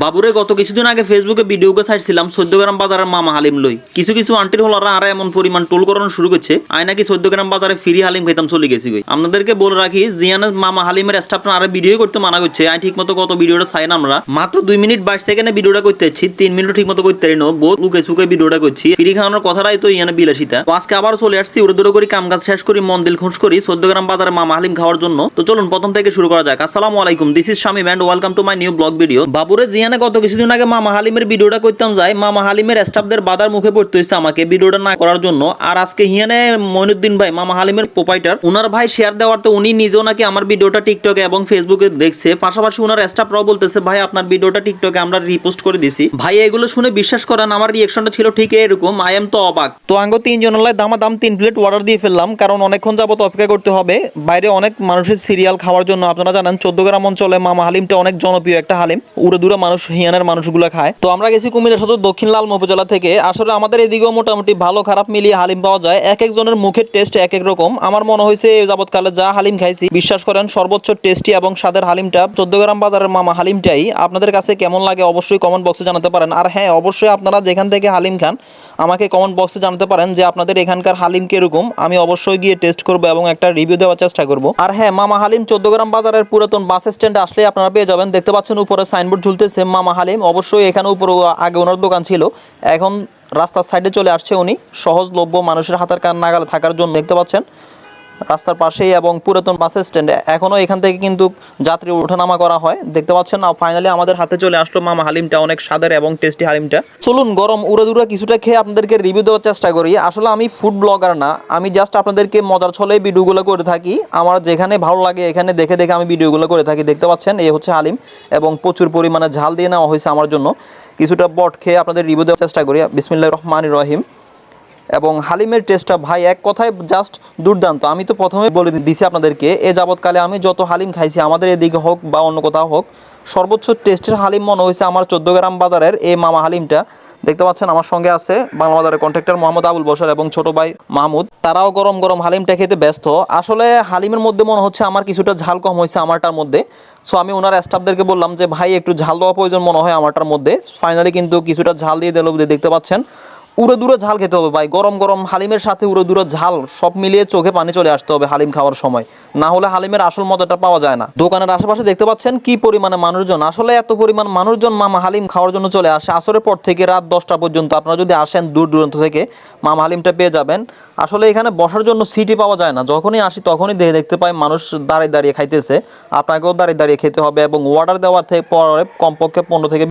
বাবুরে গত কিছুদিন আগে ফেসবুকে ভিডিওকে ছাড়ছিলাম 14 গ্রাম বাজারের মামা হালিম লই। কিছু কিছু আন্টির হলারা আর এমন পরিমাণ টোল করানো শুরু করছে আই নাকি 14 গ্রাম বাজারে ফ্রি হালিম খাইতাম চলে গেছি গই। আপনাদেরকে বলে রাখি জিয়ানের মামা হালিমের স্টাফরা আরে ভিডিও করতে মানা করছে। আই ঠিকমতো কত ভিডিওটা চাই না আমরা মাত্র 2 মিনিট 22 সেকেন্ডে ভিডিওটা করতে যাচ্ছি, 3 মিনিট ঠিকমতো করতে পারি না, বহুত লুকে সুকে ভিডিওটা করছি। ফ্রি খাওয়ানোর কথাটাই তো ইয়ানে বিলাসিতা। তো আজকে আবার চলে আসছি উড়ে দূরে করে কাম কাজ শেষ করি মন দিল খুশ করি 14 গ্রাম বাজারে মামা হালিম খাওয়ার জন্য। তো চলুন প্রথম থেকে শুরু করা যাক। আসসালামু আলাইকুম, this is Shamim and welcome to my new blog video. বাবুরে জিয়ানে গত কিছুদিন আগে মামা হালিমের ভিডিওটা করতাম যাই, মামা হালিমের স্টাফদের বাধার মুখে পড়তে হয়েছে আমাকে ভিডিওটা না করার জন্য। আর আজকে হিয়ানে মইনুদ্দিন ভাই মামা হালিমের প্রোপাইটার উনার ভাই শেয়ার দেওয়ার তো উনি নিজেও নাকি আমার ভিডিওটা টিকটকে এবং ফেসবুকে দেখছে, পাশাপাশি উনার স্টাফরাও বলতেছে ভাই আপনার ভিডিওটা টিকটকে আমরা রিপোস্ট করে দিছি। ভাই এগুলো শুনে বিশ্বাস করেন আমার রিঅ্যাকশনটা ছিল ঠিক এরকম, আই এম তো অবাক। তো আঙ্গ তিনজনের দামাদাম 3 প্লেট অর্ডার দিয়ে ফেললাম, কারণ অনেকক্ষণ যাবত অপেক্ষা করতে হবে। বাইরে অনেক মানুষের সিরিয়াল খাওয়ার জন্য। আপনারা জানেন 14 গ্রাম অঞ্চলে মামা হালিমটা অনেক জনপ্রিয় একটা হালিম, উড়ে দূরে মানুষ হিয়ানের মানুষগুলো খায়। তো আমরা গেছি কুমিল্লা সদর দক্ষিণ লালমা উপজেলা থেকে। আসলে আমাদের এদিকেও মোটামুটি ভালো খারাপ মিলিয়ে হালিম পাওয়া যায়, এক একজনের মুখের টেস্ট এক এক রকম। আমার মনে হয়েছে এই যাবৎকালে যা হালিম খাইছি বিশ্বাস করেন সর্বোচ্চ টেস্টি এবং স্বাদের হালিমটা 14 গ্রাম বাজারের মামা হালিমটাই। আপনাদের কাছে কেমন লাগে অবশ্যই কমেন্ট বক্সে জানাতে পারেন। আর হ্যাঁ, অবশ্যই আপনারা যেখান থেকে হালিম খান আমাকে কমেন্ট বক্সে জানাতে পারেন যে আপনাদের এখানকার হালিম কিরকম। আমি অবশ্যই গিয়ে টেস্ট করব এবং একটা রিভিউ দেওয়ার চেষ্টা করব। আর হ্যাঁ, মামা হালিম 14 গ্রাম বাজারের পুরাতন বাস স্ট্যান্ডে আসলে আপনারা পেয়ে যাবেন। দেখতে পাচ্ছেন উপরে সাইনবোর্ড ঝুলতেছে মামা হালিম। অবশ্যই এখানে উপরে আগে ওনার দোকান ছিল, এখন রাস্তার সাইডে চলে আসছে উনি সহজলভ্য মানুষের হাতের কান নাগালে থাকার জন্য। দেখতে পাচ্ছেন রাস্তার পাশেই এবং পুরাতন বাস স্ট্যান্ড, এখনও এখান থেকে কিন্তু যাত্রী ওঠানামা করা হয়। দেখতে পাচ্ছেন না, ফাইনালি আমাদের হাতে চলে আসলো মামা হালিমটা, অনেক স্বাদের এবং টেস্টি হালিমটা। চলুন গরম উড়ে দূরে কিছুটা খেয়ে আপনাদেরকে রিভিউ দেওয়ার চেষ্টা করি। আসলে আমি ফুড ব্লগার না, আমি জাস্ট আপনাদেরকে মজার ছলে ভিডিওগুলো করে থাকি। আমার যেখানে ভালো লাগে এখানে দেখে দেখে আমি ভিডিওগুলো করে থাকি। দেখতে পাচ্ছেন এই হচ্ছে হালিম এবং প্রচুর পরিমাণে ঝাল দিয়ে নেওয়া হয়েছে আমার জন্য। কিছুটা বট খেয়ে আপনাদের রিভিউ দেওয়ার চেষ্টা করি। বিসমিল্লাহির রহমানির রহিম। এবং হালিমের টেস্টটা ভাই এক কথায় জাস্ট দুর্দান্ত। আমি তো প্রথমে বলে দিছি আপনাদেরকে, এ যাবৎকালে আমি যত হালিম খাইছি আমাদের এদিকে হোক বা অন্য কোথাও হোক, সর্বোচ্চ টেস্টের হালিম মনে হয়েছে আমার 14 গ্রাম বাজারের এই মামা হালিমটা। দেখতে পাচ্ছেন আমার সঙ্গে আছে বাংলা বাজারের কন্ট্রাক্টর মোহাম্মদ আবুল বশর এবং ছোট ভাই মাহমুদ, তারাও গরম গরম হালিমটা খেতে ব্যস্ত। আসলে হালিমের মধ্যে মনে হচ্ছে আমার কিছুটা ঝাল কম হয়েছে আমারটার মধ্যে। সো আমি ওনার স্টাফদেরকে বললাম যে ভাই একটু ঝাল দেওয়া প্রয়োজন মনে হয় আমারটার মধ্যে। ফাইনালি কিন্তু কিছুটা ঝাল দিয়ে দিল। দেখতে পাচ্ছেন উড়ে দূরে ঝাল খেতে হবে ভাই, গরম গরম হালিমের সাথে উড়ে দূরে ঝাল সব মিলিয়ে চোখে পানি চলে আসতে হবে হালিম খাওয়ার সময়, না হলে হালিমের আসল মজাটা পাওয়া যায় না। দোকানের আশেপাশে দেখতে পাচ্ছেন কি পরিমাণে মানুষজন, আসলে এত পরিমাণ মানুষজন মামা হালিম খাওয়ার জন্য চলে আসে আসরের পর থেকে রাত 10টা পর্যন্ত। আপনারা যদি আসেন দূর দূরান্ত থেকে মামা হালিমটা পেয়ে যাবেন। আসলে এখানে বসার জন্য সিটই পাওয়া যায় না, যখনই আসি তখনই দেখতে পাই মানুষ দাঁড়িয়ে দাঁড়িয়ে খাইতেছে। আপনাকেও দাঁড়িয়ে দাঁড়িয়ে খেতে হবে এবং অর্ডার দেওয়ার থেকে পরে কমপক্ষে 15 থেকে